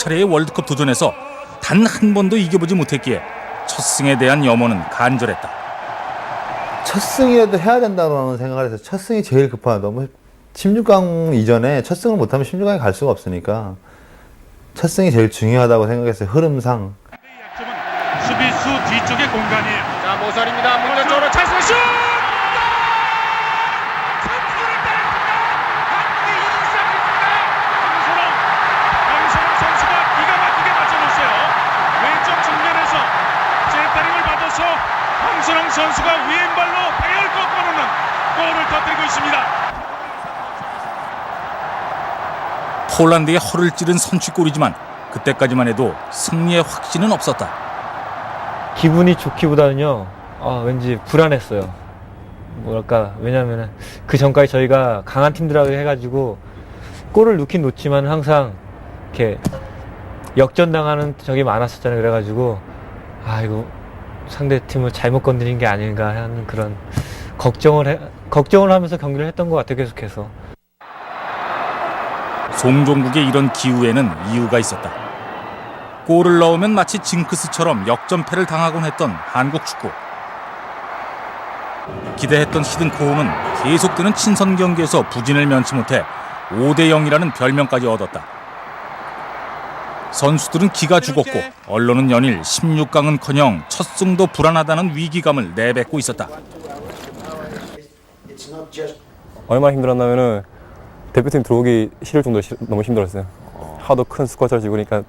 차례의 월드컵 도전에서 단 한 번도 이겨보지 못했기에 첫 승에 대한 염원은 간절했다. 첫 승이라도 해야 된다고 생각을 해서 첫 승이 제일 급하다. 너무 16강 이전에 첫 승을 못하면 16강에 갈 수가 없으니까 첫 승이 제일 중요하다고 생각했어요. 흐름상. 수비수 뒤쪽의 공간이에요. 자, 모설입니다. 문전 쪽으로 찬스 슛! 황선홍 선수가 기가 막히게 맞춰놓았어요. 왼쪽 측면에서 젠타링을 받아서 황선홍 선수가 왼발로 배열 꺾어놓는 골을 터뜨리고 있습니다. 폴란드의 허를 찌른 선취골이지만 그때까지만 해도 승리의 확신은 없었다. 기분이 좋기보다는요, 왠지 불안했어요. 뭐랄까, 왜냐면은 그 전까지 저희가 강한 팀들하고 해가지고 골을 넣긴 놓지만 항상 이렇게 역전당하는 적이 많았었잖아요. 그래가지고 이거 상대 팀을 잘못 건드린 게 아닌가 하는 그런 걱정을 하면서 경기를 했던 것 같아요. 계속해서. 송종국의 이런 기우에는 이유가 있었다. 골을 넣으면 마치 징크스처럼 역전패를 당하곤 했던 한국 축구. 기대했던 히든코우는 계속되는 친선 경기에서 부진을 면치 못해 5대0이라는 별명까지 얻었다. 선수들은 기가 죽었고 언론은 연일 16강은커녕 첫 승도 불안하다는 위기감을 내뱉고 있었다. 얼마나 힘들었냐면은 대표팀 들어오기 싫을 정도로 너무 힘들었어요. 하도 큰 스쿼트를 지고 그러니까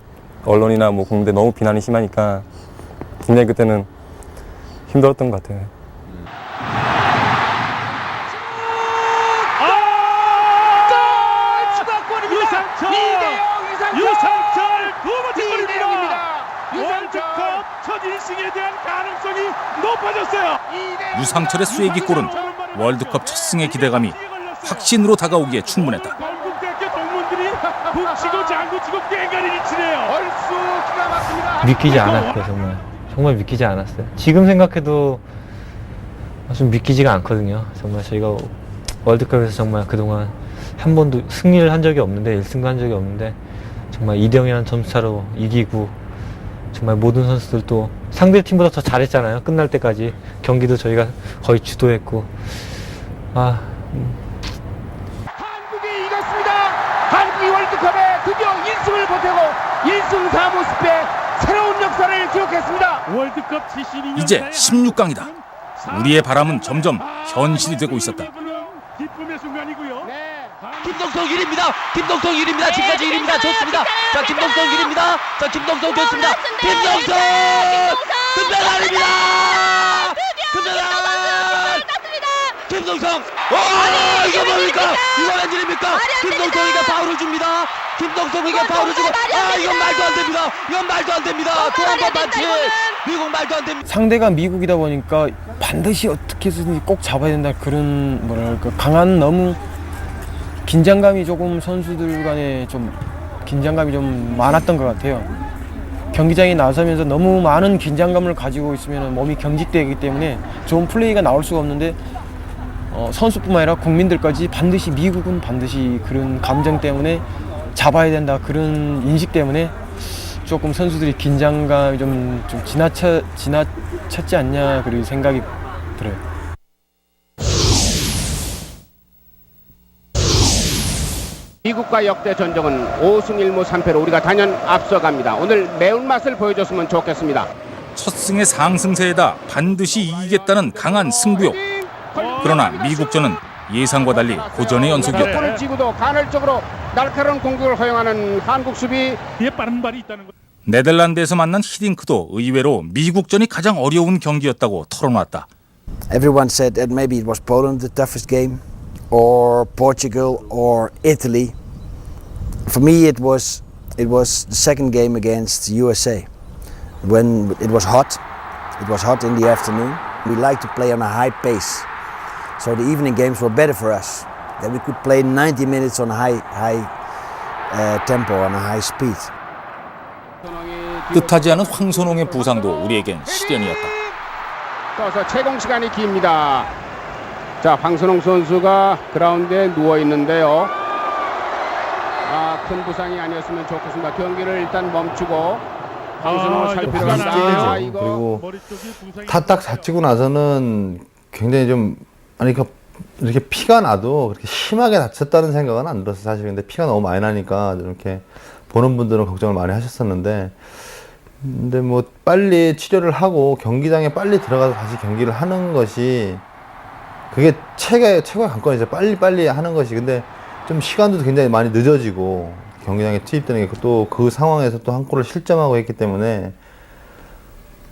언론이나 뭐 국민들 너무 비난이 심하니까 굉장히 그때는 힘들었던 것 같아요. 유상철 두 번째 골입니다. 월드컵 첫 1승에 대한 가능성이 높아졌어요. 유상철의 쐐기골은 월드컵 첫 승의 기대감이 확신으로 다가오기에 충분했다. 건국대학교 동문들이 북치고 장구치고 꽹가리를 치네요. 얼쑤 기가 막힙니다. 믿기지 않았어요. 정말 믿기지 않았어요. 지금 생각해도 좀 믿기지가 않거든요. 정말 저희가 월드컵에서 정말 그동안 한 번도 승리를 한 적이 없는데 1승도 한 적이 없는데 정말 2대0이라는 점수차로 이기고 정말 모든 선수들도 상대팀보다 더 잘했잖아요. 끝날 때까지 경기도 저희가 거의 주도했고 한국이 이겼습니다. 한국이 월드컵에 드디어 1승을 보태고 1승 4무승패 새로운 역사를 기록했습니다. 월드컵 72년 이제 16강이다. 우리의 바람은 점점 현실이 되고 있었다. 기쁨의 순간이고요. 김동성 1위입니다. 김동성 1위입니다. 지금까지 1위입니다. 좋습니다. 자, 김동성 1위입니다. 자, 김동성 좋습니다. 김동성! 금메달입니다! 금메달! 김동성! 이거 뭡니까? 이거 웬일입니까? 김동성에게 파울을 줍니다. 김동성에게 파울을 주고 이건 말도 안 됩니다. 이건 말도 안 됩니다. 또 한 번 반칙. 미국 말도 안 됩니다. 상대가 미국이다 보니까 반드시 어떻게 해서든지 꼭 잡아야 된다 그런 뭐랄까 강한 너무 긴장감이 조금 선수들 간에 좀 긴장감이 좀 많았던 것 같아요. 경기장에 나서면서 너무 많은 긴장감을 가지고 있으면 몸이 경직되기 때문에 좋은 플레이가 나올 수가 없는데 선수뿐만 아니라 국민들까지 반드시 미국은 반드시 그런 감정 때문에 잡아야 된다 그런 인식 때문에 조금 선수들이 긴장감이 좀 지나쳤지 않냐 그런 생각이 들어요. 미국과 역대 전적은 5승 1무 3패로 우리가 단연 앞서갑니다. 오늘 매운맛을 보여줬으면 좋겠습니다. 첫 승의 상승세에다 반드시 이기겠다는 강한 승부욕. 그러나 미국전은 예상과 달리 고전의 연속이었다. 골을 찌고도 간헐적으로 날카로운 공격을 허용하는 한국 수비. 뒤에 빠른 발이 있다는 거. 네덜란드에서 만난 히딩크도 의외로 미국전이 가장 어려운 경기였다고 털어놨다. Everyone said that maybe it was Poland the toughest game, or Portugal, or Italy. For me, it was the second game against USA. When it was hot in the afternoon. We like to play on a high pace, so the evening games were better for us. That we could play 90 minutes on a high tempo, on a high speed. 뜻하지 않은 황선홍의 부상도 우리에겐 시련이었다. 떠서 채공 시간이 깁니다. 자, 황선홍 선수가 그라운드에 누워 있는데요. 큰 부상이 아니었으면 좋겠습니다. 경기를 일단 멈추고 황선홍을 살 이거 필요가 부상 있다. 아니에요? 이거 그리고 머리 쪽이 부상이 딱 다치고 나서는 굉장히 좀 아니 그 이렇게 피가 나도 그렇게 심하게 다쳤다는 생각은 안 들었어요 사실. 근데 피가 너무 많이 나니까 이렇게 보는 분들은 걱정을 많이 하셨었는데, 근데 뭐 빨리 치료를 하고 경기장에 빨리 들어가서 다시 경기를 하는 것이 그게 최고의 관건이죠. 빨리 하는 것이. 근데 좀 시간도 굉장히 많이 늦어지고 경기장에 투입되는 게 또 그 상황에서 또 한 골을 실점하고 했기 때문에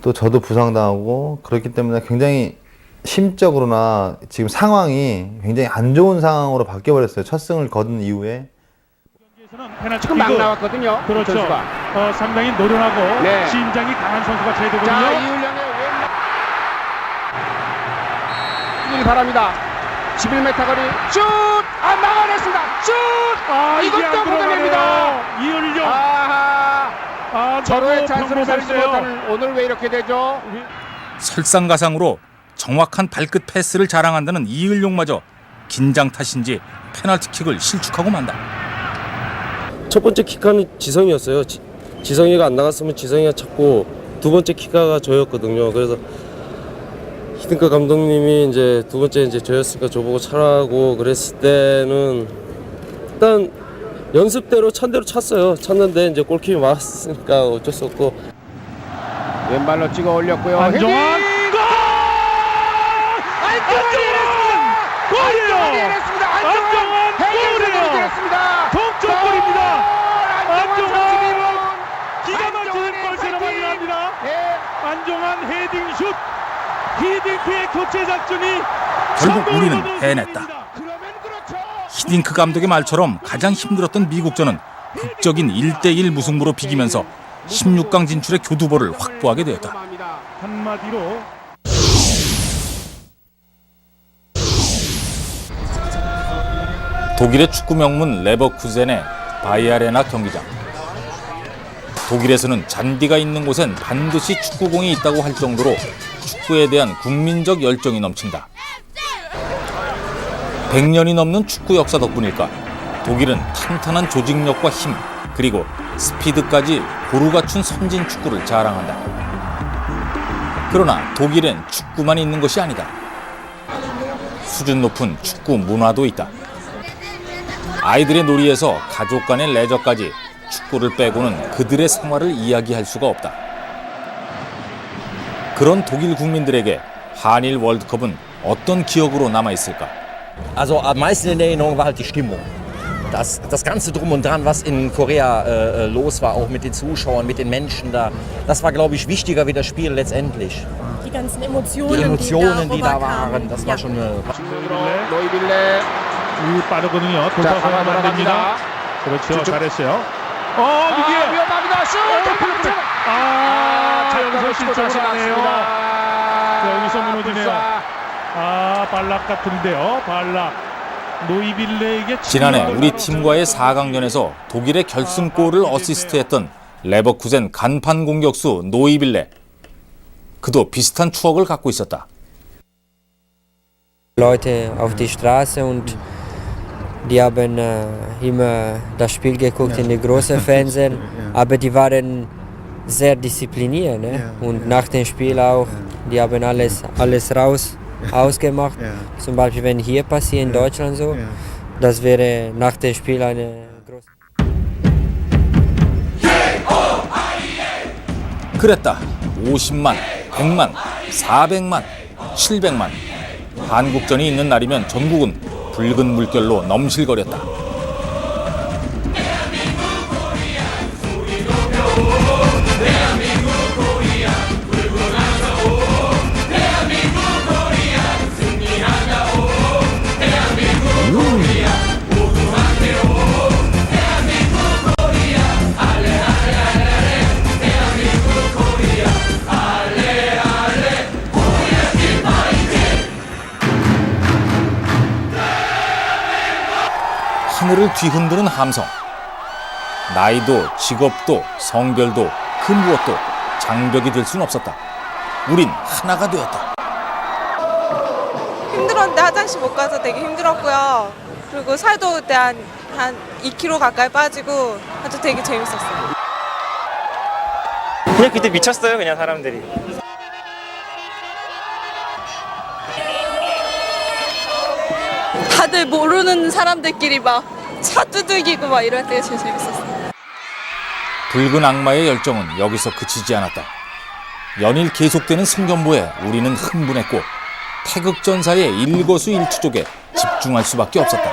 또 저도 부상당하고 그렇기 때문에 굉장히 심적으로나 지금 상황이 굉장히 안 좋은 상황으로 바뀌어 버렸어요. 첫 승을 거둔 이후에. 경기에서는 페널티 지금 막 킥을 나왔거든요. 그렇죠. 선수가. 상당히 노련하고 네. 심장이 강한 선수가 돼야 되거든요. 자, 이훈령의 왼발 바랍니다. 11m 거리 슛! 막아냈습니다. 슛! 이게 이것도 안 걷어냅니다. 들어가네요. 이윤령. 아하. 서로의 찬스를 살지 못하는 오늘 왜 이렇게 되죠? 설상가상으로 정확한 발끝 패스를 자랑한다는 이을용마저 긴장 탓인지 페널티킥을 실축하고 만다. 첫 번째 킥하는 지성이었어요. 지성이가 안 나갔으면 지성이가 찾고 두 번째 킥하가 저였거든요. 그래서 히딩크 감독님이 이제 두 번째 이제 저였으니까 저보고 차라고 그랬을 때는 일단 연습대로 찬대로 찼어요. 찼는데 이제 골킥이 맞았으니까 어쩔 수 없고. 왼발로 찍어 올렸고요. 안정환 골! 골이에요. 안정환 골이에요. 동점골입니다. 안정환 기가 막히는 골대로 마련합니다. 안정환 헤딩슛. 히딩크의 교체 작전이 결국 우리는 해냈다. 히딩크 감독의 말처럼 가장 힘들었던 미국전은 극적인 1대1 무승부로 비기면서 16강 진출의 교두보를 확보하게 되었다. 한마디로 독일의 축구 명문 레버쿠젠의 바이아레나 경기장. 독일에서는 잔디가 있는 곳엔 반드시 축구공이 있다고 할 정도로 축구에 대한 국민적 열정이 넘친다. 100년이 넘는 축구 역사 덕분일까 독일은 탄탄한 조직력과 힘 그리고 스피드까지 고루 갖춘 선진 축구를 자랑한다. 그러나 독일엔 축구만 있는 것이 아니다. 수준 높은 축구 문화도 있다. 아이들의 놀이에서 가족 간의 레저까지 축구를 빼고는 그들의 생활을 이야기할 수가 없다. 그런 독일 국민들에게 한일 월드컵은 어떤 기억으로 남아있을까? Also am meisten in Erinnerung war halt die Stimmung. Das Ganze drum und dran, was in Korea los war, auch mit den Zuschauern, mit den Menschen da. Das war, glaube ich, wichtiger wie das Spiel letztendlich. Die ganzen Emotionen, die da waren, das war schon eine... 노이빌레 빠르거든요. 돌파서는 안 됩니다. 그렇죠. 잘했어요. 이게 위험합니다. 슛! 여기서 실점을 하네요. 여기서 무너지네요. 발락 같은데요. 발락. 노이빌레에게 지난해 우리 팀과의 4강전에서 독일의 결승골을 어시스트했던 레버쿠젠 간판 공격수 노이빌레. 그도 비슷한 추억을 갖고 있었다. Leute auf die Straße und die haben immer das Spiel geguckt in die großen Fernsehen, aber die waren sehr diszipliniert, ne? Und nach dem Spiel auch, die haben alles ausgemacht. Zum Beispiel, wenn hier passiert in Deutschland so, das wäre nach dem Spiel eine große. 그랬다. 50만, 100만, 400만, 700만. 한국전이 있는 날이면 전국은 붉은 물결로 넘실거렸다. 하늘을 뒤흔드는 함성. 나이도 직업도 성별도 그 무엇도 장벽이 될 수는 없었다. 우린 하나가 되었다. 힘들었는데 화장실 못 가서 되게 힘들었고요. 그리고 살도 그때 한 2kg 가까이 빠지고 아주 되게 재밌었어요. 그냥 그때 미쳤어요, 그냥 사람들이. 다들 모르는 사람들끼리 막 차 두들기고 막 이럴 때가 제일 재밌었어요. 붉은 악마의 열정은 여기서 그치지 않았다. 연일 계속되는 승전보에 우리는 흥분했고 태극전사의 일거수일투족에 집중할 수밖에 없었다.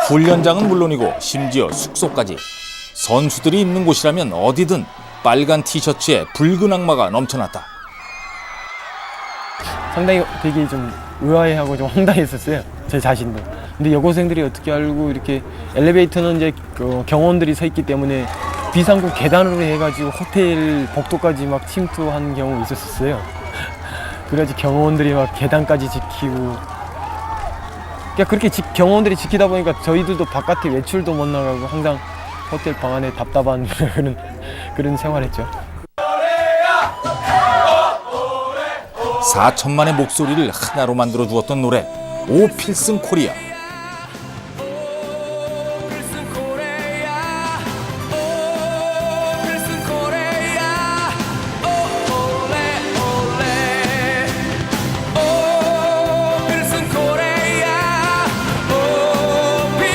훈련장은 물론이고 심지어 숙소까지 선수들이 있는 곳이라면 어디든 빨간 티셔츠에 붉은 악마가 넘쳐났다. 상당히 되게 좀 의아해하고 좀 황당했었어요. 제 자신도. 근데 여고생들이 어떻게 알고 이렇게 엘리베이터는 이제 경호원들이 서 있기 때문에 비상구 계단으로 해가지고 호텔 복도까지 막 침투한 경우 있었어요. 그래가지고 경호원들이 막 계단까지 지키고. 그러니까 그렇게 경호원들이 지키다 보니까 저희들도 바깥에 외출도 못 나가고 항상 호텔 방 안에 답답한 그런 생활했죠. 4천만의 목소리를 하나로 만들어 주었던 노래 오 필승 코리아.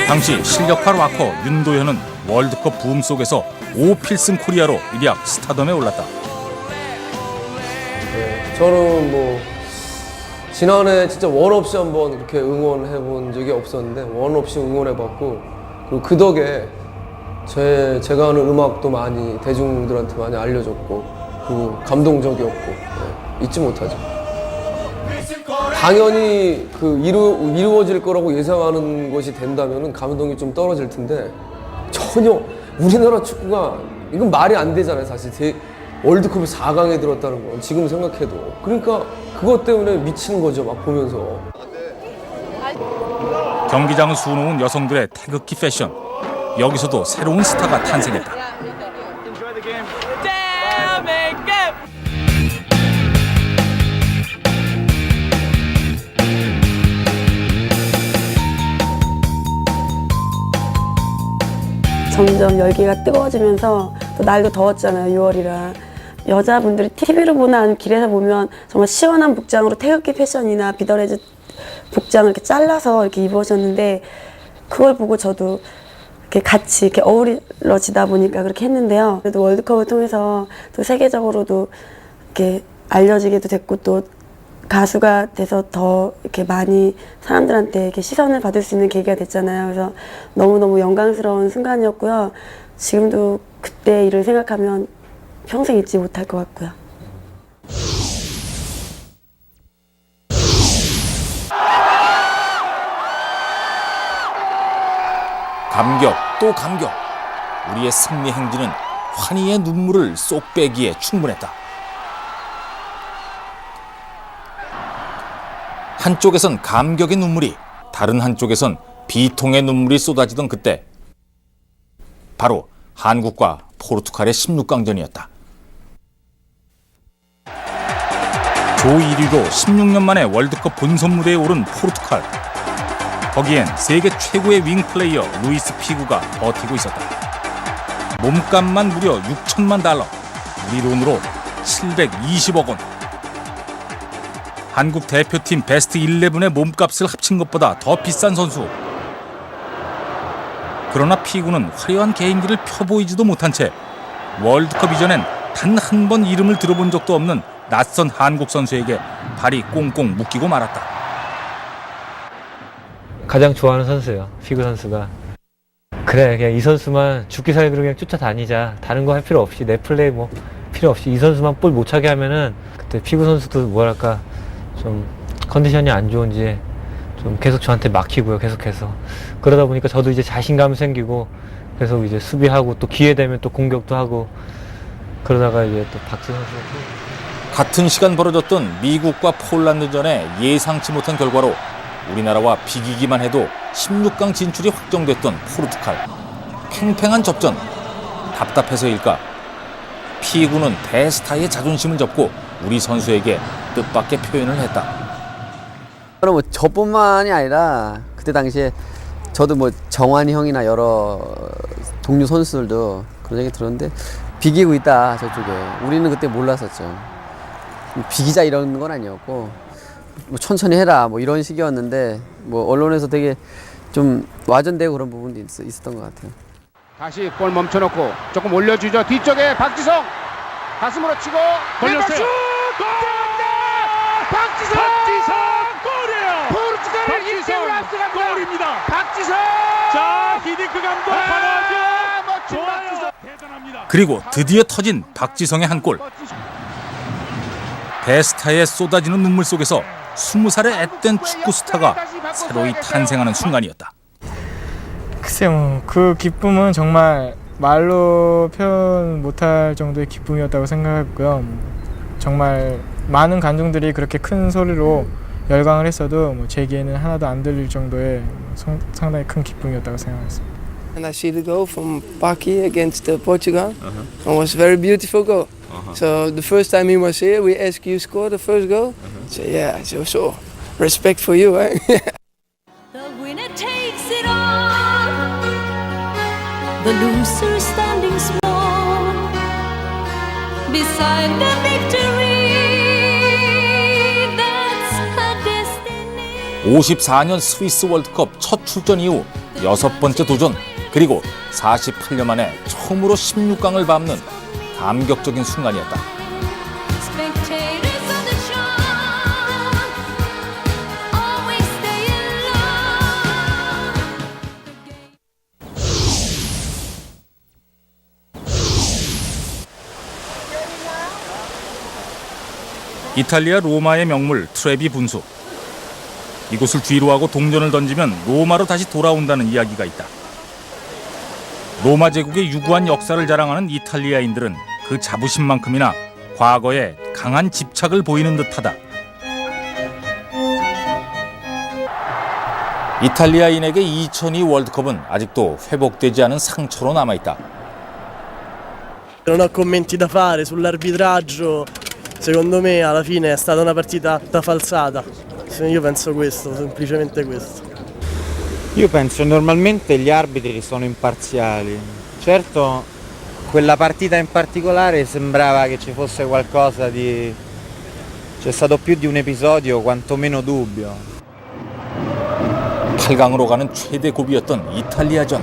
당시 실력파 락커 윤도현은 월드컵 붐 속에서 오 필승 코리아로 일약 스타덤에 올랐다. 저는 뭐 지난해 진짜 원 없이 한번 그렇게 응원해 본 적이 없었는데 원 없이 응원해 봤고, 그리고 그 덕에 제가 하는 음악도 많이 대중들한테 많이 알려줬고, 그리고 감동적이었고, 잊지 못하죠. 당연히 이루어질 거라고 예상하는 것이 된다면 감동이 좀 떨어질 텐데 전혀 우리나라 축구가 이건 말이 안 되잖아요. 사실 월드컵에 4강에 들었다는 건 지금 생각해도. 그러니까 그것 때문에 미치는 거죠, 막 보면서. 경기장을 수놓은 여성들의 태극기 패션. 여기서도 새로운 스타가 탄생했다. 점점 열기가 뜨거워지면서 또 날도 더웠잖아요. 6월이라. 여자분들이 TV로 보나 길에서 보면 정말 시원한 복장으로 태극기 패션이나 비더레즈 복장을 이렇게 잘라서 이렇게 입으셨는데, 그걸 보고 저도 이렇게 같이 이렇게 어우러지다 보니까 그렇게 했는데요. 그래도 월드컵을 통해서 또 세계적으로도 이렇게 알려지게도 됐고, 또 가수가 돼서 더 이렇게 많이 사람들한테 이렇게 시선을 받을 수 있는 계기가 됐잖아요. 그래서 너무너무 영광스러운 순간이었고요. 지금도 그때 일을 생각하면 평생 잊지 못할 것 같고요. 감격 또 감격. 우리의 승리 행진은 환희의 눈물을 쏙 빼기에 충분했다. 한쪽에선 감격의 눈물이, 다른 한쪽에선 비통의 눈물이 쏟아지던 그때, 바로 한국과 포르투갈의 16강전이었다. 조 1위로 16년 만에 월드컵 본선 무대에 오른 포르투갈. 거기엔 세계 최고의 윙 플레이어 루이스 피구가 버티고 있었다. 몸값만 무려 6천만 달러, 우리 돈으로 720억 원. 한국 대표팀 베스트 11의 몸값을 합친 것보다 더 비싼 선수. 그러나 피구는 화려한 개인기를 펴보이지도 못한 채 월드컵 이전엔 단 한 번 이름을 들어본 적도 없는 낯선 한국 선수에게 발이 꽁꽁 묶이고 말았다. 가장 좋아하는 선수예요, 피구 선수가. 그래, 그냥 이 선수만 죽기 살기로 그냥 쫓아다니자. 다른 거 할 필요 없이, 내 플레이 뭐 필요 없이 이 선수만 볼 못 차게 하면은, 그때 피구 선수도 뭐랄까 좀 컨디션이 안 좋은지 좀 계속 저한테 막히고요, 계속해서. 그러다 보니까 저도 이제 자신감이 생기고 계속 이제 수비하고, 또 기회 되면 또 공격도 하고, 그러다가 이제 또 박지 선수가 같은 시간 벌어졌던 미국과 폴란드전에 예상치 못한 결과로 우리나라와 비기기만 해도 16강 진출이 확정됐던 포르투갈. 팽팽한 접전. 답답해서일까? 피구는 대스타의 자존심을 접고 우리 선수에게 뜻밖의 표현을 했다. 뭐 저뿐만이 아니라 그때 당시에 저도 뭐 정환이 형이나 여러 동료 선수들도 그런 얘기 들었는데 비기고 있다 저쪽에. 우리는 그때 몰랐었죠. 비기자 이런 건 아니었고 뭐 천천히 해라 뭐 이런 식이었는데 뭐 언론에서 되게 좀 와전되고 그런 부분도 있었던 것 같아요. 다시 볼 멈춰놓고 조금 올려주죠. 뒤쪽에 박지성 가슴으로 치고 걸렸어요. 박지성 골이에요. 포르투갈을 1대1로 앞서갑니다. 골입니다. 박지성. 자, 히딩크 감독 환호하죠. 멋진 박지성. 대단합니다. 그리고 드디어 터진 박지성의 한 골. 대스타에 쏟아지는 눈물 속에서 20살의 앳된 축구 스타가 새로이 탄생하는 순간이었다. 글쎄요, 그 기쁨은 정말 말로 표현 못할 정도의 기쁨이었다고 생각했고요. 정말 많은 관중들이 그렇게 큰 소리로 열광을 했어도 제 귀에는 하나도 안 들릴 정도의 상당히 큰 기쁨이었다고 생각했습니다. And I see the goal from Paki against Portugal. It was a very beautiful goal. So the first time he was here, we asked you score the first goal. So yeah, so respect for you, eh? The winner takes it all. The loser standing small beside the victory. That's her destiny. 54년 스위스 월드컵 첫 출전 이후 6번째 도전, 그리고 48년 만에 처음으로 16강을 밟는 감격적인 순간이었다. Spectators of the show always stay in love. 이탈리아 로마의 명물 트레비 분수. 이곳을 뒤로하고 동전을 던지면 로마로 다시 돌아온다는 이야기가 있다. 로마 제국의 유구한 역사를 자랑하는 이탈리아인들은 그 자부심만큼이나 과거에 강한 집착을 보이는 듯하다. 이탈리아인에게 2002 월드컵은 아직도 회복되지 않은 상처로 남아있다. Non ho commenti da fare sull'arbitraggio. Secondo me alla fine è stata una partita da falsata. Io penso questo, semplicemente questo. Io penso normalmente gli arbitri sono imparziali. Certo, quella partita in particolare sembrava che ci fosse qualcosa di... c'è stato più di un episodio quantomeno dubbio. 8강으로 가는 최대 고비였던 이탈리아전.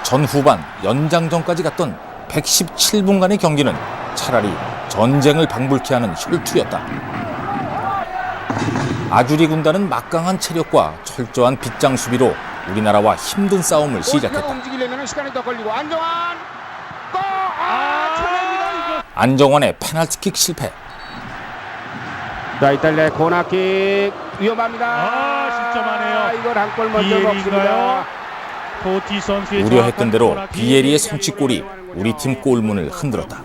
전 후반 연장전까지 갔던 117분간의 경기는 차라리 전쟁을 방불케 하는 혈투였다. 아주리 군단은 막강한 체력과 철저한 빗장 수비로 우리나라와 힘든 싸움을 시작했다. 움직이려면 시간이 더 걸리고 안정환의 페널티킥 실패. 자, 이탈리아의 코너킥 위험합니다. 실점하네요. 이걸 한 골 먼저 먹습니다. 토티 선수의 우려했던 대로 비에리의 선취골이 우리 팀 골문을 흔들었다.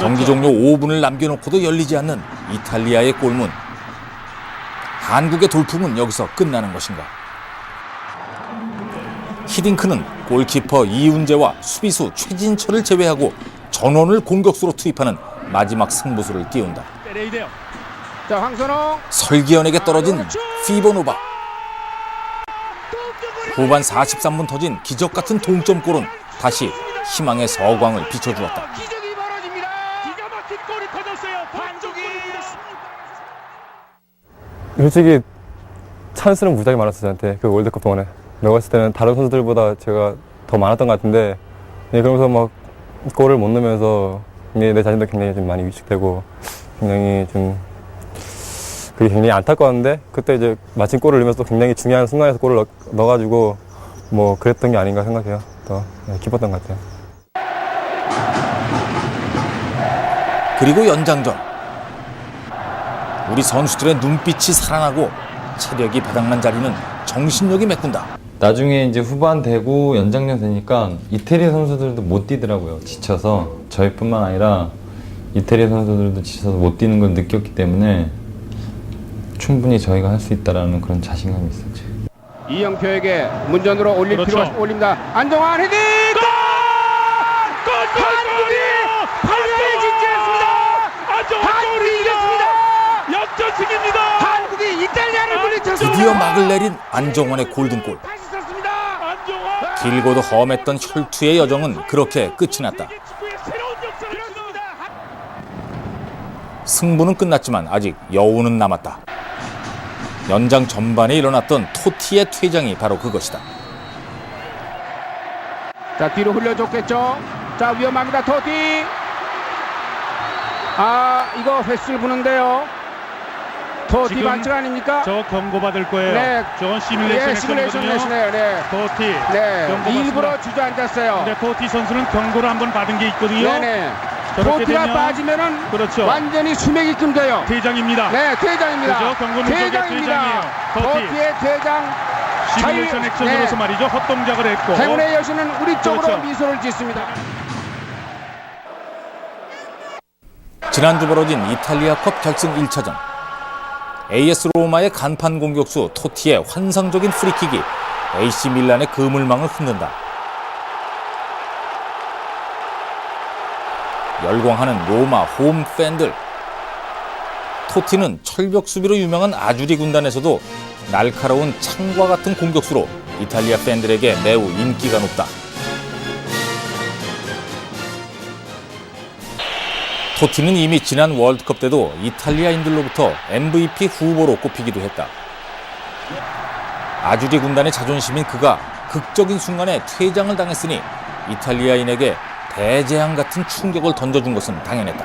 경기 종료 5분을 남겨놓고도 열리지 않는 이탈리아의 골문. 한국의 돌풍은 여기서 끝나는 것인가? 히딩크는 골키퍼 이훈재와 수비수 최진철을 제외하고 전원을 공격수로 투입하는 마지막 승부수를 띄운다. 자, 황선홍. 설기현에게 떨어진 피보노바. 후반 43분 터진 기적같은 동점골은 다시 희망의 서광을 비춰주었다. 솔직히 찬스는 무지하게 많았어요. 저한테 그 월드컵 동안에. 내가 봤을 때는 다른 선수들보다 제가 더 많았던 것 같은데, 그러면서 막 골을 못 넣으면서 내 자신도 굉장히 좀 많이 위축되고 굉장히 좀 그게 굉장히 안타까웠는데, 그때 이제 마침 골을 넣으면서 굉장히 중요한 순간에서 골을 넣어가지고 뭐 그랬던 게 아닌가 생각해요. 더 기뻤던 것 같아요. 그리고 연장전. 우리 선수들의 눈빛이 살아나고 체력이 바닥난 자리는 정신력이 메꾼다. 나중에 이제 후반 되고 연장전 되니까 이태리 선수들도 못 뛰더라고요. 지쳐서. 저희뿐만 아니라 이태리 선수들도 지쳐서 못 뛰는 걸 느꼈기 때문에 충분히 저희가 할 수 있다라는 그런 자신감이 있었죠. 이영표에게 문전으로 올릴 필요가 올립니다. 안정환 헤딩! 한국이 8강에 진출했습니다. 한국이 이겼습니다. 역전승입니다. 한국이 이탈리아를 물리쳤습니다. 드디어 막을 내린 안정환의 골든골. 길고도 험했던 혈투의 여정은 그렇게 끝이 났다. 승부는 끝났지만 아직 여운은 남았다. 연장 전반에 일어났던 토티의 퇴장이 바로 그것이다. 자, 뒤로 흘려줬겠죠. 자, 위험합니다. 토티. 이거 횟수를 부는데요. 토티 반칙 아닙니까? 저 경고 받을 거예요. 네. 저건 시뮬레이션 시뮬레이션 했거든요. 네. 토티. 네. 경고 일부러 받습니다. 주저앉았어요. 근데 토티 선수는 경고를 한번 받은 게 있거든요. 네네. 저렇게 토티가 되면 빠지면은 그렇죠. 완전히 수맥이 끊겨요. 퇴장입니다. 네, 퇴장입니다. 그죠? 경고는 저게 퇴장이에요. 토티. 토티의 퇴장. 시뮬레이션 액션으로서 말이죠. 헛동작을 했고. 행운의 여신은 우리 쪽으로 그렇죠. 미소를 짓습니다. 지난주 벌어진 이탈리아컵 결승 1차전. AS 로마의 간판 공격수 토티의 환상적인 프리킥이 AC 밀란의 그물망을 흔든다. 열광하는 로마 홈 팬들. 토티는 철벽 수비로 유명한 아주리 군단에서도 날카로운 창과 같은 공격수로 이탈리아 팬들에게 매우 인기가 높다. 토티는 이미 지난 월드컵 때도 이탈리아인들로부터 MVP 후보로 꼽히기도 했다. 아주리 군단의 자존심인 그가 극적인 순간에 퇴장을 당했으니 이탈리아인에게 대재앙 같은 충격을 던져준 것은 당연했다.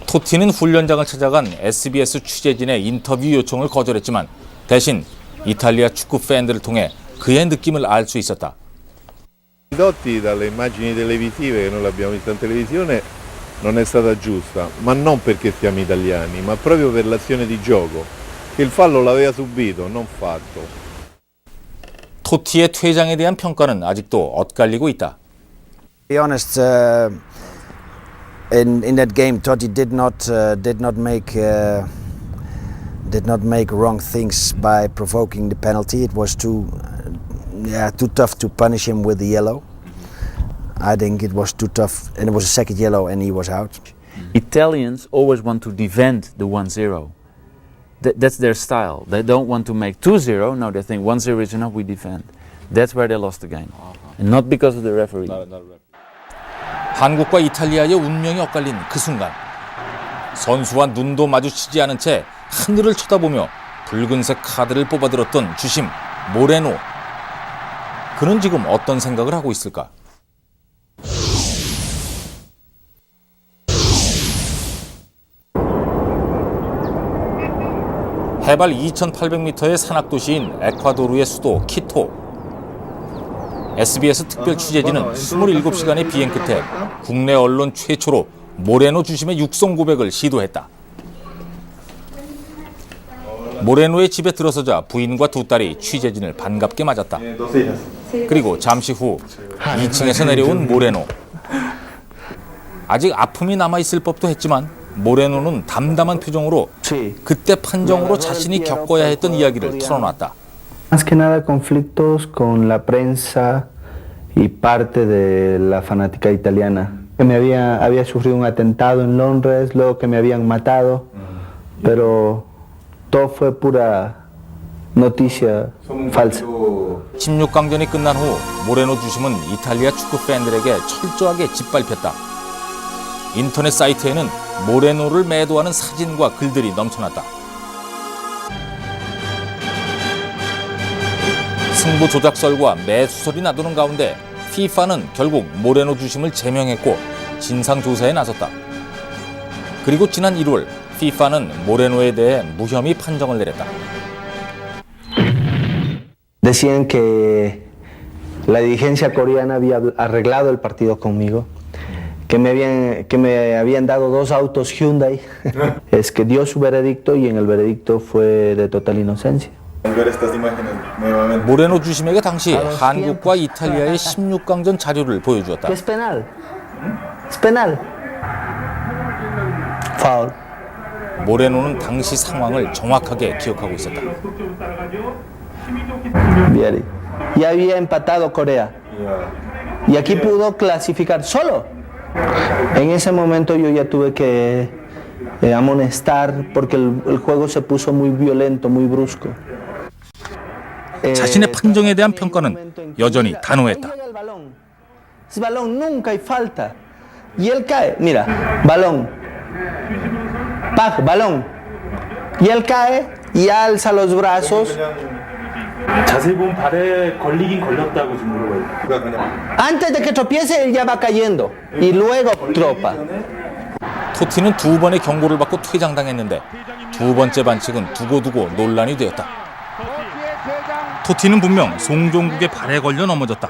토티는 훈련장을 찾아간 SBS 취재진의 인터뷰 요청을 거절했지만 대신 이탈리아 축구 팬들을 통해 그의 느낌을 알 수 있었다. Dotti dalle immagini televisive che noi l'abbiamo vista in televisione non è stata giusta, ma non perché siamo italiani, ma proprio per l'azione di gioco, che il fallo l'aveva subito, non fatto. 토티의 퇴장에 대한 평가는 아직도 엇갈리고 있다. To be honest, in that game, Totti did not make wrong things by provoking the penalty. It was too tough to punish him with the yellow. I think it was too tough, and it was a second yellow, and he was out. Italians always want to defend the 1-0. That's their style. They don't want to make 2-0. No, they think 1-0 is enough, we defend. That's where they lost the game. And not because of the referee. 한국과 이탈리아의 운명이 엇갈린 그 순간 선수와 눈도 마주치지 않은 채 하늘을 쳐다보며 붉은색 카드를 뽑아들었던 주심 모레노. 그는 지금 어떤 생각을 하고 있을까? 해발 2,800m의 산악도시인 에콰도르의 수도 키토. SBS 특별 취재진은 27시간의 비행 끝에 국내 언론 최초로 모레노 주심의 육성 고백을 시도했다. 모레노의 집에 들어서자 부인과 두 딸이 취재진을 반갑게 맞았다. 그리고 잠시 후 2층에서 내려온 모레노. 아직 아픔이 남아있을 법도 했지만 모레노는 담담한 표정으로 그때 판정으로 자신이 겪어야 했던 이야기를 털어놨다. Más que nada conflictos con la prensa y parte de la fanática italiana. Que había sufrido un atentado en Londres, luego que me habían matado, pero todo fue pura noticia falsa. 16강전이 끝난 후 모레노 주심은 이탈리아 축구 팬들에게 철저하게 짓밟혔다. 인터넷 사이트에는 모레노를 매도하는 사진과 글들이 넘쳐났다. 승부 조작설과 매수설이 나도는 가운데 FIFA는 결국 모레노 주심을 제명했고 진상조사에 나섰다. 그리고 지난 1월 FIFA는 모레노에 대해 무혐의 판정을 내렸다. Decían que la dirigencia coreana había arreglado el partido conmigo, que me habían dado 2 autos Hyundai. Es que dio su veredicto y en el veredicto fue de total inocencia. 모레노 주심에게 당시 한국과 이탈리아의 16강전 자료를 보여주었다. Es penal. Es penal. Foul. 모레노는 당시 상황을 정확하게 기억하고 있었다. Ya había empatado Corea. Y aquí pudo clasificar solo. En ese momento yo ya tuve que amonestar porque el juego se puso muy violento, muy brusco. 자신의 판정에 대한 평가는 여전히 단호했다. Es balón, nunca hay falta. Y él cae, mira, balón, balón. Y él cae y alza los brazos. 자세히 보면 발에 걸리긴 걸렸다고 지금 물어봐요. Antes de que tropiece, él ya va cayendo. Y luego tropa. 토티는 두 번의 경고를 받고 퇴장당했는데 두 번째 반칙은 두고두고 논란이 되었다. 토티는 분명 송종국의 발에 걸려 넘어졌다.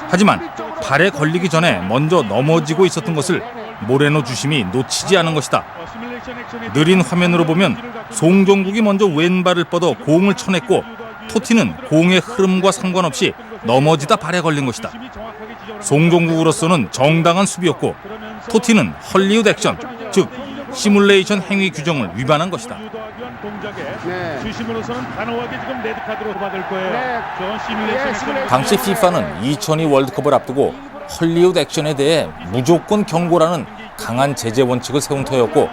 하지만 발에 걸리기 전에 먼저 넘어지고 있었던 것을 모레노 주심이 놓치지 않은 것이다. 느린 화면으로 보면 송종국이 먼저 왼발을 뻗어 공을 쳐냈고 토티는 공의 흐름과 상관없이 넘어지다 발에 걸린 것이다. 송종국으로서는 정당한 수비였고 토티는 헐리우드 액션, 즉 시뮬레이션 행위 규정을 위반한 것이다. 주심으로서는 단호하게 지금 레드카드로 받을 거예요. 저건 시뮬레이션. 당시 FIFA는 2002 월드컵을 앞두고 헐리우드 액션에 대해 무조건 경고라는 강한 제재 원칙을 세운 터였고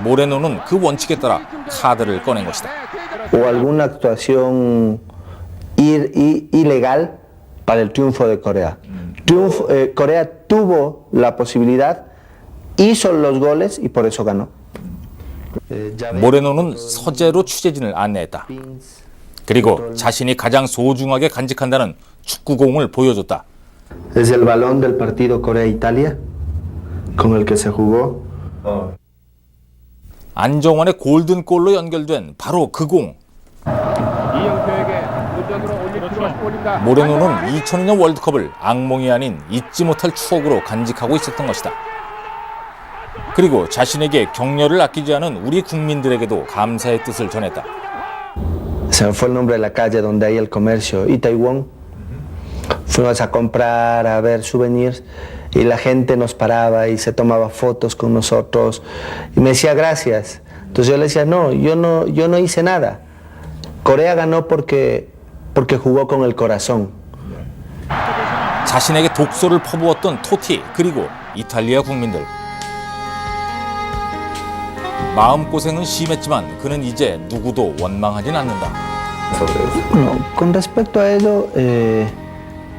모레노는 그 원칙에 따라 카드를 꺼낸 것이다. O alguna actuación ilegal para el triunfo de Corea. Corea tuvo la posibilidad, hizo los goles y por eso ganó. 모레노는 서재로 취재진을 안내했다. 그리고 자신이 가장 소중하게 간직한다는 축구공을 보여줬다. Es el balón del partido Corea-Italia con el que se jugó. 안정환의 골든골로 연결된 바로 그 공. 모레노는 2002년 월드컵을 악몽이 아닌 잊지 못할 추억으로 간직하고 있었던 것이다. 그리고 자신에게 격려를 아끼지 않은 우리 국민들에게도 감사의 뜻을 전했다. Se me fue el nombre de la calle donde hay el comercio, Itaewon. Fuimos a comprar, a ver souvenirs y la gente nos paraba y se tomaba fotos con nosotros y me decía gracias. Entonces yo le decía no, yo no hice nada. Corea ganó porque jugó con el corazón. 자신에게 독소를 퍼부었던 토티 그리고 이탈리아 국민들. 마음고생은 심했지만 그는 이제 누구도 원망하진 않는다. No, con respecto a ello,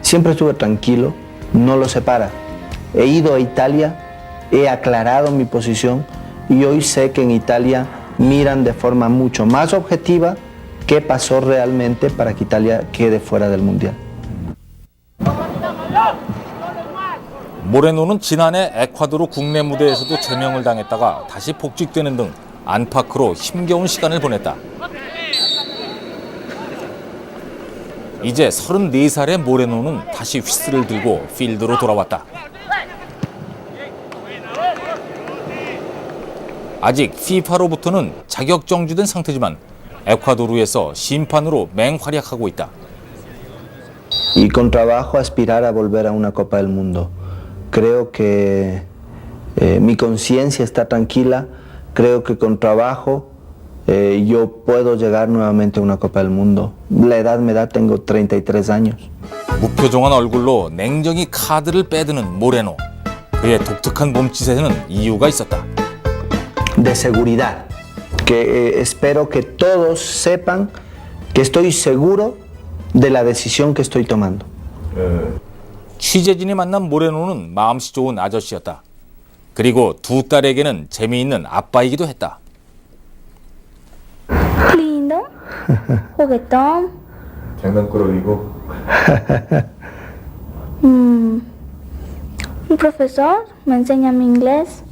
siempre estuve tranquilo, no lo separa. He ido a Italia, he aclarado mi posición y hoy sé que en Italia miran de forma mucho más objetiva qué pasó realmente para que Italia quede fuera del Mundial. 모레노는 지난해 에콰도르 국내 무대에서도 제명을 당했다가 다시 복직되는 등 안팎으로 힘겨운 시간을 보냈다. 이제 34살의 모레노는 다시 휘슬을 들고 필드로 돌아왔다. 아직 FIFA로부터는 자격 정지된 상태지만 에콰도르에서 심판으로 맹활약하고 있다. Y con trabajo aspirar a volver a una Copa del Mundo. Creo que mi conciencia está tranquila, creo que con trabajo yo puedo llegar nuevamente a una Copa del Mundo. La edad me da, tengo 33 años. 무표정한 얼굴로 냉정히 카드를 빼드는 모레노. 그의 독특한 몸짓에는 이유가 있었다. De seguridad, que espero que todos sepan que estoy seguro de la decisión que estoy tomando. 취재진이 만난 모레노는 마음씨 좋은 아저씨였다. 그리고 두 딸에게는 재미있는 아빠이기도 했다. Lindo, juguetón. 장난꾸러기고. Un profesor me enseña mi inglés.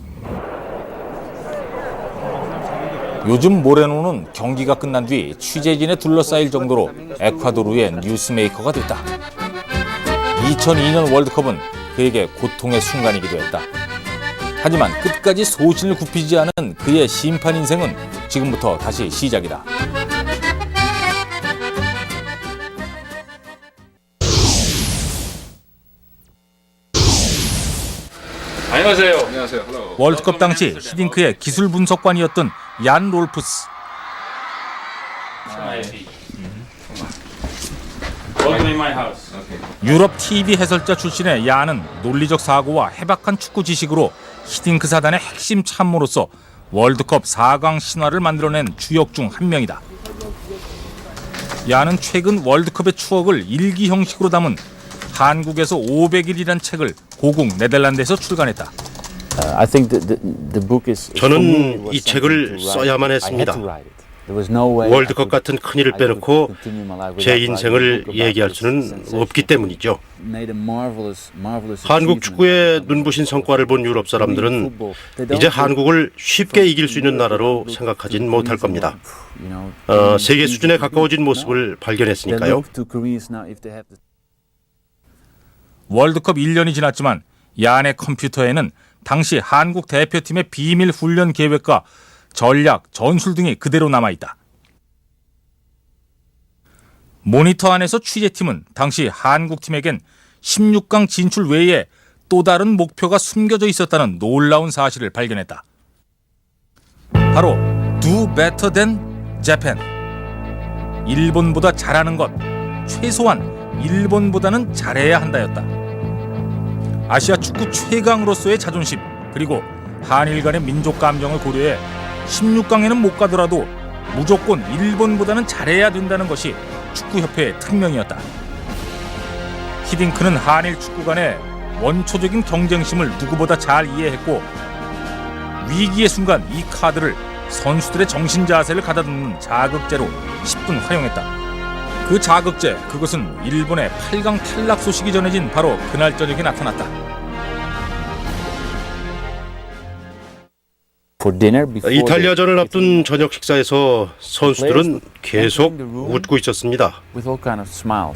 요즘 모레노는 경기가 끝난 뒤 취재진에 둘러싸일 정도로 에콰도르의 뉴스메이커가 됐다. 2002년 월드컵은 그에게 고통의 순간이기도 했다. 하지만 끝까지 소신을 굽히지 않은 그의 심판 인생은 지금부터 다시 시작이다. 안녕하세요. 안녕하세요. 월드컵 당시 히딩크의 기술 분석관이었던 얀 롤프스. 유럽 TV 해설자 출신의 야는 논리적 사고와 해박한 축구 지식으로 히딩크 사단의 핵심 참모로서 월드컵 4강 신화를 만들어낸 주역 중 한 명이다. 야는 최근 월드컵의 추억을 일기 형식으로 담은 한국에서 500일이란 책을 고국 네덜란드에서 출간했다. 저는 이 책을 써야만 했습니다. 월드컵 같은 큰일을 빼놓고 제 인생을 얘기할 수는 없기 때문이죠. 한국 축구의 눈부신 성과를 본 유럽 사람들은 이제 한국을 쉽게 이길 수 있는 나라로 생각하진 못할 겁니다. 세계 수준에 가까워진 모습을 발견했으니까요. 월드컵 1년이 지났지만 야의 컴퓨터에는 당시 한국 대표팀의 비밀 훈련 계획과 전략, 전술 등이 그대로 남아있다. 모니터 안에서 취재팀은 당시 한국팀에겐 16강 진출 외에 또 다른 목표가 숨겨져 있었다는 놀라운 사실을 발견했다. 바로 Do better than Japan. 일본보다 잘하는 것, 최소한 일본보다는 잘해야 한다였다. 아시아 축구 최강으로서의 자존심, 그리고 한일 간의 민족 감정을 고려해 16강에는 못 가더라도 무조건 일본보다는 잘해야 된다는 것이 축구협회의 특명이었다. 히딩크는 한일 축구 간의 원초적인 경쟁심을 누구보다 잘 이해했고 위기의 순간 이 카드를 선수들의 정신 자세를 가다듬는 자극제로 10분 활용했다. 그 자극제, 그것은 일본의 8강 탈락 소식이 전해진 바로 그날 저녁에 나타났다. 이탈리아전을 앞둔 저녁 식사에서 선수들은 계속 웃고 있었습니다.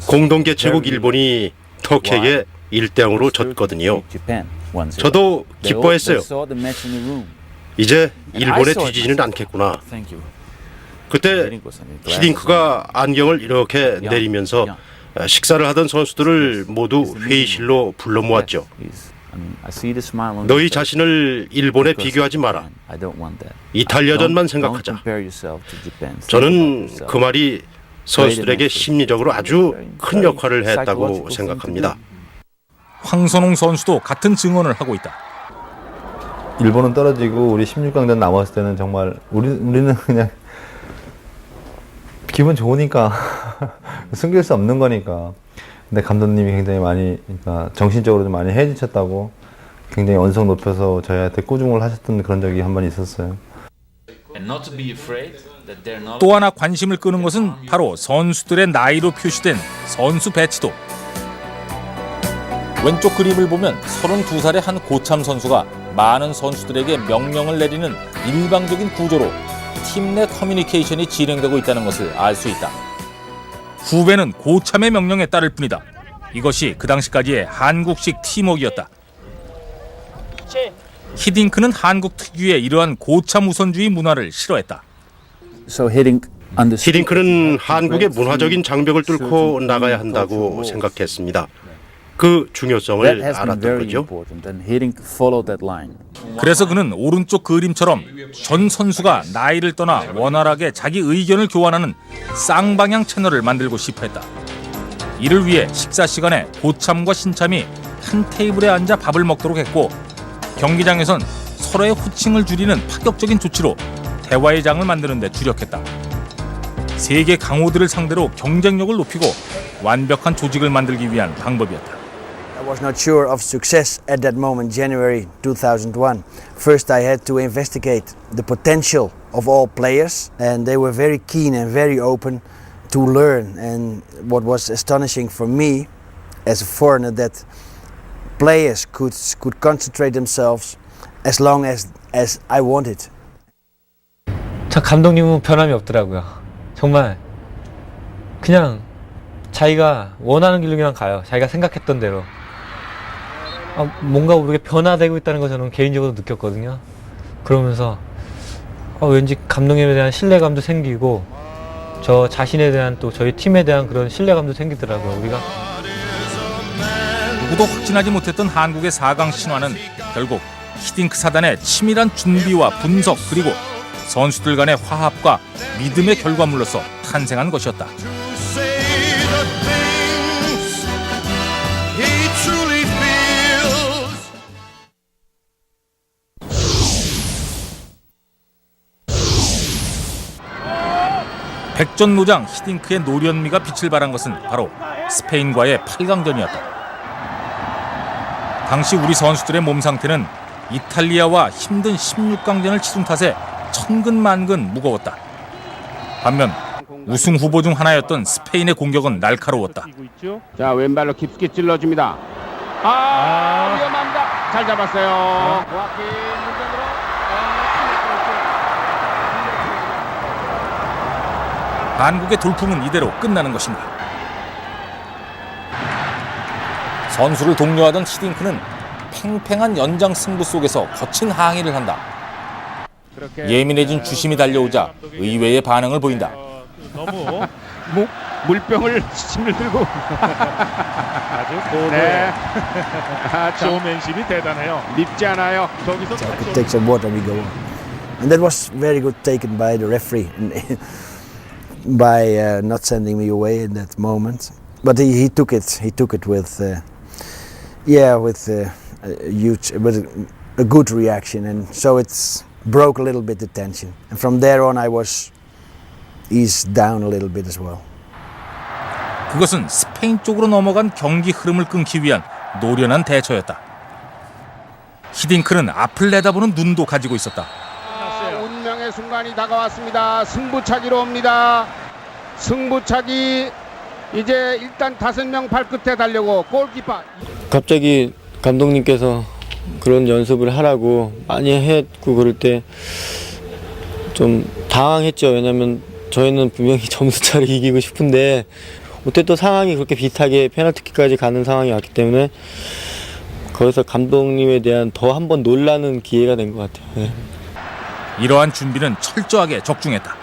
공동 개최국 일본이 터키에게 1대0으로 졌거든요. 저도 기뻐했어요. 이제 일본에 뒤지지는 않겠구나. 그때 히딩크가 안경을 이렇게 내리면서 식사를 하던 선수들을 모두 회의실로 불러 모았죠. 너희 자신을 일본에 비교하지 마라. 이탈리아전만 생각하자. 저는 그 말이 선수들에게 심리적으로 아주 큰 역할을 했다고 생각합니다. 황선홍 선수도 같은 증언을 하고 있다. 일본은 떨어지고 우리 16강전 남았을 때는 정말 우리는 그냥 기분 좋으니까 숨길 수 없는 거니까. 근데 감독님이 굉장히 많이, 그러니까 정신적으로 좀 많이 해지쳤다고 굉장히 언성 높여서 저희한테 꾸중을 하셨던 그런 적이 한 번 있었어요. 또 하나 관심을 끄는 것은 바로 선수들의 나이로 표시된 선수 배치도. 왼쪽 그림을 보면 32살의 한 고참 선수가 많은 선수들에게 명령을 내리는 일방적인 구조로 팀 내 커뮤니케이션이 진행되고 있다는 것을 알 수 있다. 후배는 고참의 명령에 따를 뿐이다. 이것이 그 당시까지의 한국식 팀워크였다. 히딩크는 한국 특유의 이러한 고참 우선주의 문화를 싫어했다. 히딩크는 한국의 문화적인 장벽을 뚫고 나가야 한다고 생각했습니다. 그 중요성을 알았던 거죠. 그래서 그는 오른쪽 그림처럼 전 선수가 나이를 떠나 원활하게 자기 의견을 교환하는 쌍방향 채널을 만들고 싶어 했다. 이를 위해 식사 시간에 고참과 신참이 한 테이블에 앉아 밥을 먹도록 했고, 경기장에선 서로의 호칭을 줄이는 파격적인 조치로 대화의 장을 만드는 데 주력했다. 세계 강호들을 상대로 경쟁력을 높이고 완벽한 조직을 만들기 위한 방법이었다. I was not sure of success at that moment, January 2001. First, I had to investigate the potential of all players, and they were very keen and very open to learn. And what was astonishing for me, as a foreigner, that players could concentrate themselves as long as I wanted. 참 감독님은 변함이 없더라고요. 정말 그냥 자기가 원하는 길로 그냥 가요. 자기가 생각했던 대로. 뭔가 모르게 변화되고 있다는 거 저는 개인적으로 느꼈거든요. 그러면서 왠지 감독님에 대한 신뢰감도 생기고 저 자신에 대한 또 저희 팀에 대한 그런 신뢰감도 생기더라고요. 우리가 누구도 확신하지 못했던 한국의 4강 신화는 결국 히딩크 사단의 치밀한 준비와 분석, 그리고 선수들 간의 화합과 믿음의 결과물로서 탄생한 것이었다. 백전노장 히딩크의 노련미가 빛을 발한 것은 바로 스페인과의 8강전이었다. 당시 우리 선수들의 몸 상태는 이탈리아와 힘든 16강전을 치른 탓에 천근만근 무거웠다. 반면 우승 후보 중 하나였던 스페인의 공격은 날카로웠다. 자, 왼발로 깊게 찔러줍니다. 위험합니다. 잘 잡았어요. 정확히 문전으로. 한국의 돌풍은 이대로 끝나는 것인가? 선수를 독려하던 히딩크는 팽팽한 연장 승부 속에서 거친 항의를 한다. 예민해진 주심이 달려오자 의외의 반응을 보인다. 너무 물병을 침을 들고 아주 고도의 네. 쇼맨십이 대단해요. 밉지 않아요. 거기서 So I could take some water and we go on. And that was very good taken by the referee by not sending me away in that moment. But he took it with a good reaction, and so it broke a little bit the tension. And from there on, I was eased down a little bit as well. 그것은 스페인 쪽으로 넘어간 경기 흐름을 끊기 위한 노련한 대처였다. 히딩크는 앞을 내다보는 눈도 가지고 있었다. 운명의 순간이 다가왔습니다. 승부차기로 옵니다. 승부차기 이제 일단 5명 발끝에 달려고 골키퍼. 갑자기 감독님께서 그런 연습을 하라고 많이 했고 그럴 때 좀 당황했죠. 왜냐면 저희는 분명히 점수차를 이기고 싶은데 어때 또 상황이 그렇게 비슷하게 페널티킥까지 가는 상황이 왔기 때문에 거기서 감독님에 대한 더 한 번 놀라는 기회가 된 것 같아요. 네. 이러한 준비는 철저하게 적중했다.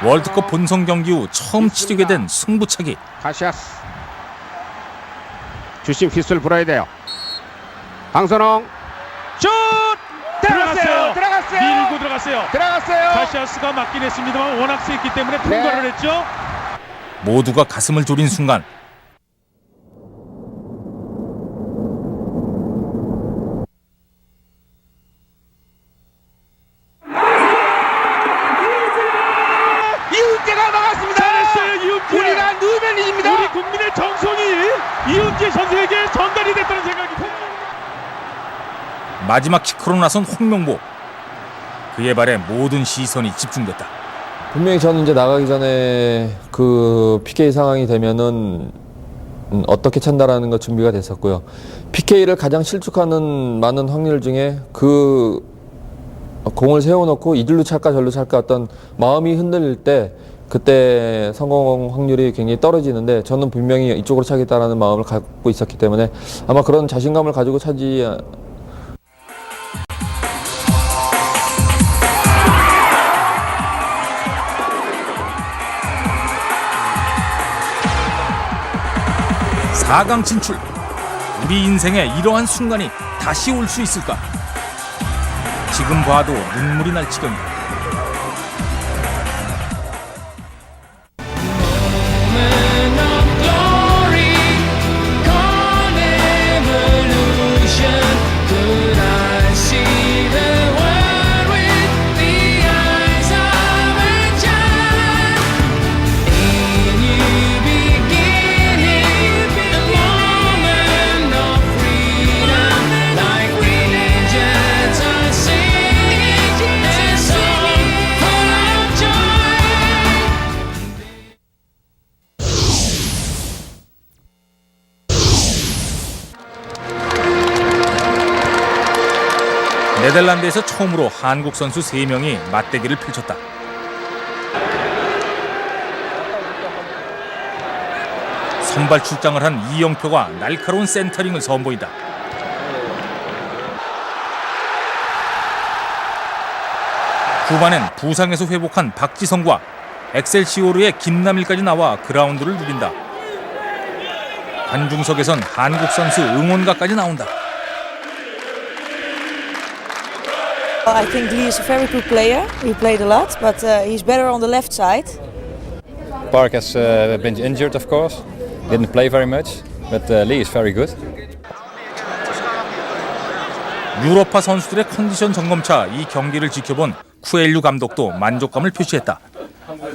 월드컵 본선 경기 후 처음 치르게 된 승부차기. 카시아스 주심 휘슬 불어야 돼요. 황선홍 슛! 들어갔어요. 밀고 들어갔어요. 들어갔어요. 카시아스가 맞긴 했습니다만 워낙 세기 때문에 통과를 했죠. 모두가 가슴을 졸인 순간 이훈재가 막았습니다. 잘했어요, 이훈재. 우리가 누우면 이깁니다. 우리 국민의 정성이 이훈재 선수에게 전달이 됐다는 생각이 듭니다. 마지막 키크로 나선 홍명보. 그의 발에 모든 시선이 집중됐다. 분명히 저는 이제 나가기 전에 그 PK 상황이 되면은 어떻게 찬다라는 거 준비가 됐었고요. PK를 가장 실축하는 많은 확률 중에 그 공을 세워놓고 이들로 찰까 절로 찰까 어떤 마음이 흔들릴 때 그때 성공 확률이 굉장히 떨어지는데 저는 분명히 이쪽으로 차겠다라는 마음을 갖고 있었기 때문에 아마 그런 자신감을 가지고 차지. 사 강 진출. 우리 인생에 이러한 순간이 다시 올 수 있을까? 지금 봐도 눈물이 날 지경이다. 네덜란드에서 처음으로 한국 선수 3명이 맞대기를 펼쳤다. 선발 출장을 한 이영표가 날카로운 센터링을 선보인다. 후반엔 부상에서 회복한 박지성과 엑셀시오르의 김남일까지 나와 그라운드를 누빈다. 관중석에선 한국 선수 응원가까지 나온다. I think Lee is a very good player. We played a lot, but he's better on the left side. Park has been injured, of course. Didn't play very much, but Lee is very good. 유럽파 선수들의 컨디션 점검차 이 경기를 지켜본 쿠엘류 감독도 만족감을 표시했다. I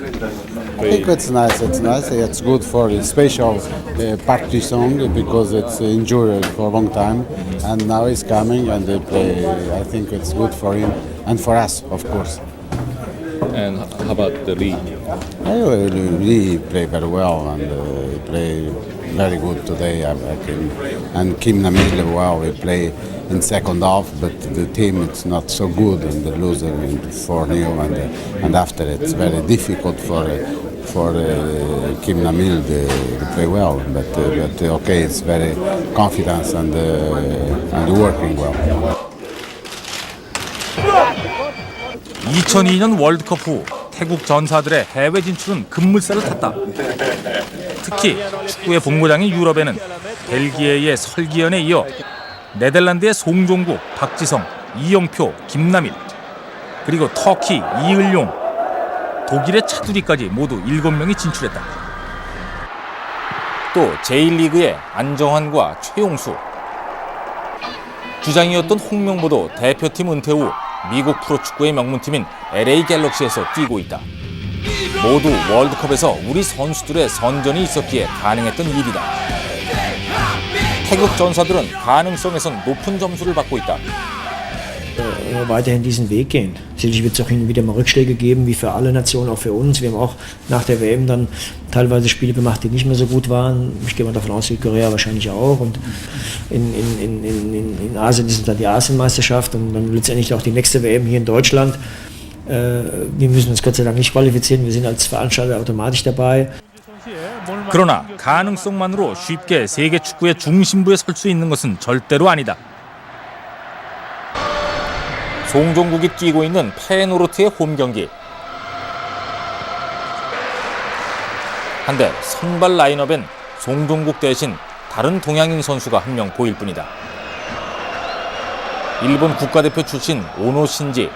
think it's nice. It's nice. It's good for a special party song because it's endured for a long time, and now it's coming and they play. I think it's good for him and for us, of course. And how about the league? I really play very well and play very good today. And Kim Namil, well, we play in second half, but the team it's not so good and the loser in 4-0 and after it's very difficult for Kim Namil to play well. But okay, it's very confident and working well. 2002년 월드컵 후 태국 전사들의 해외 진출은 급물살을 탔다. 특히 축구의 본고장인 유럽에는 벨기에의 설기현에 이어 네덜란드의 송종국, 박지성, 이영표, 김남일, 그리고 터키 이을용, 독일의 차두리까지 모두 7명이 진출했다. 또 제1리그의 안정환과 최용수, 주장이었던 홍명보도 대표팀 은퇴 후 미국 프로축구의 명문팀인 LA 갤럭시에서 뛰고 있다. 모두 월드컵에서 우리 선수들의 선전이 있었기에 가능했던 일이다. 태국 전사들은 가능성에선 높은 점수를 받고 있다. Weiterhin diesen Weg gehen. Sicherlich wird es auch hin und wieder mal Rückschläge geben, wie für alle Nationen, auch für uns. Wir haben auch nach der WM dann teilweise Spiele gemacht, die nicht mehr so gut waren. Ich gehe mal davon aus, Südkorea wahrscheinlich auch. Und in Asien ist es dann die Asienmeisterschaft und dann letztendlich auch die nächste WM hier in Deutschland. Wir müssen uns Gott sei Dank nicht qualifizieren. Wir sind als Veranstalter automatisch dabei. 그러나 가능성만으로 쉽게 세계 축구의 중심부에 설 수 있는 것은 절대로 아니다. 송종국이 뛰고 있는 페노르트의 홈 경기. 한데 선발 라인업엔 송종국 대신 다른 동양인 선수가 한 명 보일 뿐이다. 일본 국가대표 출신 오노 신지.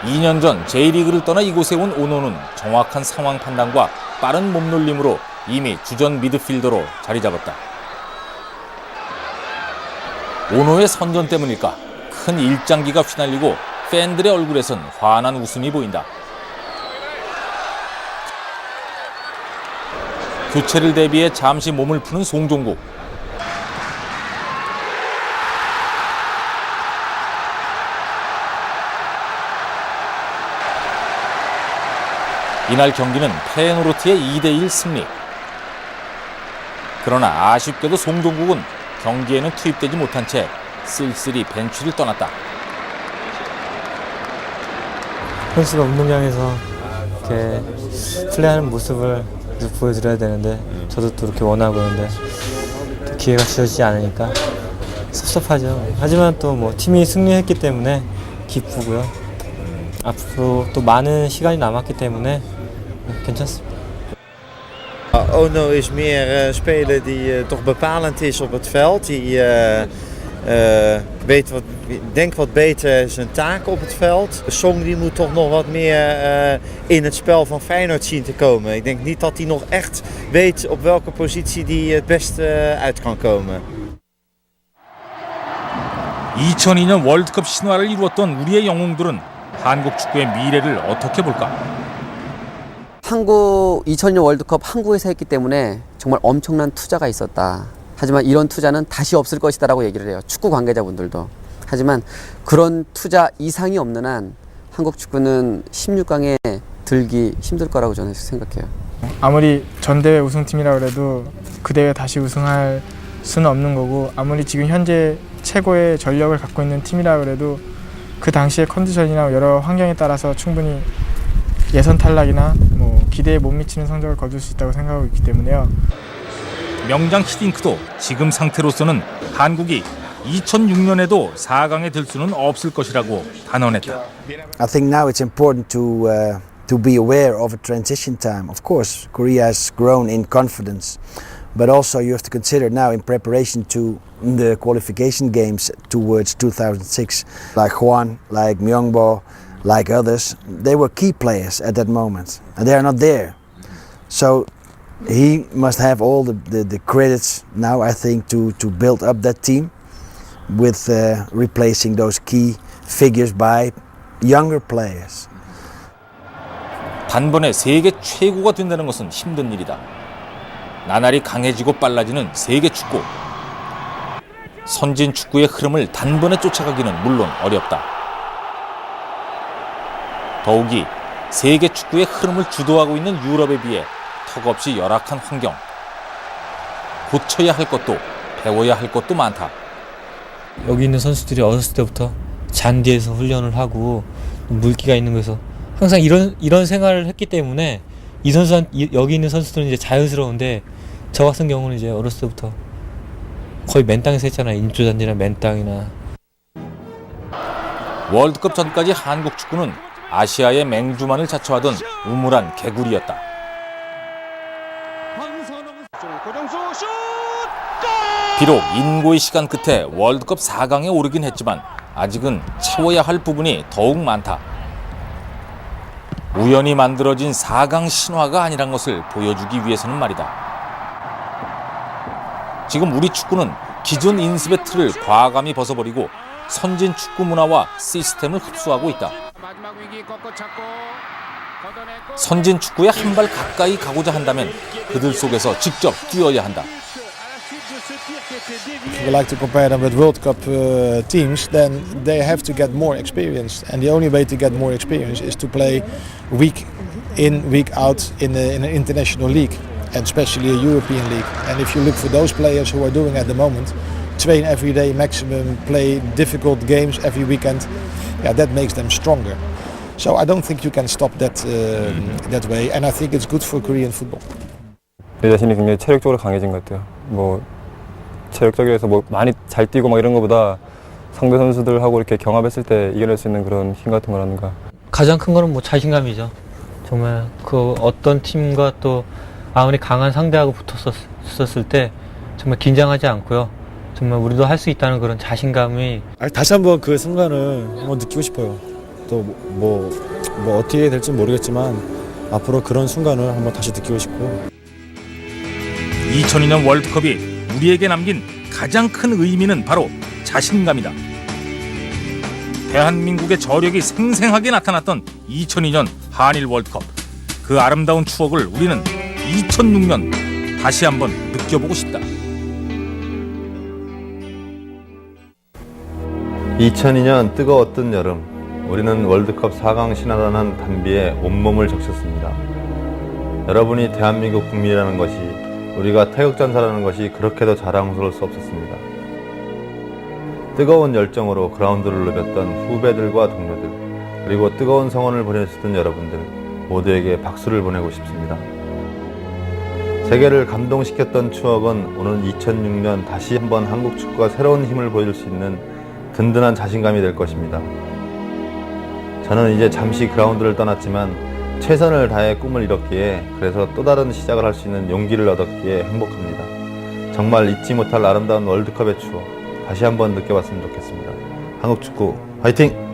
2년 전 J리그를 떠나 이곳에 온 오노는 정확한 상황 판단과 빠른 몸놀림으로 이미 주전 미드필더로 자리 잡았다. 오노의 선전 때문일까? 큰 일장기가 휘날리고 팬들의 얼굴에선 환한 웃음이 보인다. 교체를 대비해 잠시 몸을 푸는 송종국. 이날 경기는 페노르트의 2대1 승리. 그러나 아쉽게도 송종국은 경기에는 투입되지 못한 채 쓸쓸히 벤치를 떠났다. 선수가 운동장에서 이렇게 플레이하는 모습을 보여드려야 되는데 저도 또 이렇게 원하고 그런데 또 기회가 주어지지 않으니까 섭섭하죠. 하지만 또 뭐 팀이 승리했기 때문에 기쁘고요. 앞으로 또 많은 시간이 남았기 때문에 괜찮습니다. Ono is meer een speler die toch bepalend is op het veld. Die denkt wat beter zijn taak op het veld. Song die moet toch nog wat meer in het spel van Feyenoord zien te komen. Ik denk niet dat hij nog echt weet op welke positie hij het beste uit kan komen. 2002년 월드컵 신화를 이루었던 우리의 영웅들은 한국 축구의 미래를 어떻게 볼까? 한국 2000년 월드컵 한국에서 했기 때문에 정말 엄청난 투자가 있었다. 하지만 이런 투자는 다시 없을 것이다라고 얘기를 해요. 축구 관계자분들도. 하지만 그런 투자 이상이 없는 한 한국 축구는 16강에 들기 힘들 거라고 저는 생각해요. 아무리 전대회 우승팀이라 그래도 그 대회 다시 우승할 수는 없는 거고 아무리 지금 현재 최고의 전력을 갖고 있는 팀이라 그래도 그 당시의 컨디션이나 여러 환경에 따라서 충분히 예선 탈락이나 뭐 기대에 못 미치는 성적을 거둘 수 있다고 생각하고 있기 때문에요. 명장 히딩크도 지금 상태로서는 한국이 2006년에도 4강에 들 수는 없을 것이라고 단언했다. I think now it's important to be aware of a transition time. Of course, Korea has grown in confidence, but also you have to consider now in preparation to the qualification games towards 2006, like Hwan, like Myungbo, like others, they were key players at that moment, and they are not there. So he must have all the credits now, I think, to build up that team with replacing those key figures by younger players. 단번에 세계 최고가 된다는 것은 힘든 일이다. 나날이 강해지고 빨라지는 세계 축구. 선진 축구의 흐름을 단번에 쫓아가기는 물론 어렵다. 더욱이 세계 축구의 흐름을 주도하고 있는 유럽에 비해 턱없이 열악한 환경. 고쳐야 할 것도 배워야 할 것도 많다. 여기 있는 선수들이 어렸을 때부터 잔디에서 훈련을 하고 물기가 있는 곳에서 항상 이런 생활을 했기 때문에 여기 있는 선수들은 이제 자연스러운데 저 같은 경우는 이제 어렸을 때부터 거의 맨 땅에서 했잖아요. 인조잔디나 맨 땅이나. 월드컵 전까지 한국 축구는 아시아의 맹주만을 자처하던 우물한 개구리였다. 비록 인고의 시간 끝에 월드컵 4강에 오르긴 했지만 아직은 채워야 할 부분이 더욱 많다. 우연히 만들어진 4강 신화가 아니란 것을 보여주기 위해서는 말이다. 지금 우리 축구는 기존 인습의 틀을 과감히 벗어버리고 선진 축구 문화와 시스템을 흡수하고 있다. 선진 축구에 한 발 가까이 가고자 한다면 그들 속에서 직접 뛰어야 한다. If you like to compare them with World Cup teams, then they have to get more experience. And the only way to get more experience is to play week in, week out in an international league, and especially a European league. And if you look for those players who are doing at the moment, train every day maximum, play difficult games every weekend, that makes them stronger. So I don't think you can stop that way, and I think it's good for Korean football. 내 자신이 굉장히 체력적으로 강해진 것 같아요. 체력적이어서 많이 잘 뛰고 이런 것보다 상대 선수들하고 이렇게 경합했을 때 이겨낼 수 있는 그런 힘 같은 거라든가. 가장 큰 거는 자신감이죠. 정말 그 어떤 팀과 또 아무리 강한 상대하고 붙었을 때 정말 긴장하지 않고요. 정말 우리도 할 수 있다는 그런 자신감이. 다시 한번 그 순간을 한번 느끼고 싶어요. 또 어떻게 될지 모르겠지만 앞으로 그런 순간을 한번 다시 느끼고 싶고. 2002년 월드컵이 우리에게 남긴 가장 큰 의미는 바로 자신감이다. 대한민국의 저력이 생생하게 나타났던 2002년 한일 월드컵. 그 아름다운 추억을 우리는 2006년 다시 한번 느껴보고 싶다. 2002년 뜨거웠던 여름, 우리는 월드컵 4강 신화라는 단비에 온몸을 적셨습니다. 여러분이 대한민국 국민이라는 것이, 우리가 태극전사라는 것이 그렇게도 자랑스러울 수 없었습니다. 뜨거운 열정으로 그라운드를 누볐던 후배들과 동료들, 그리고 뜨거운 성원을 보내주셨던 여러분들 모두에게 박수를 보내고 싶습니다. 세계를 감동시켰던 추억은 오는 2006년 다시 한번 한국 축구가 새로운 힘을 보여줄 수 있는 든든한 자신감이 될 것입니다. 저는 이제 잠시 그라운드를 떠났지만 최선을 다해 꿈을 이뤘기에, 그래서 또 다른 시작을 할 수 있는 용기를 얻었기에 행복합니다. 정말 잊지 못할 아름다운 월드컵의 추억 다시 한번 느껴봤으면 좋겠습니다. 한국 축구 화이팅!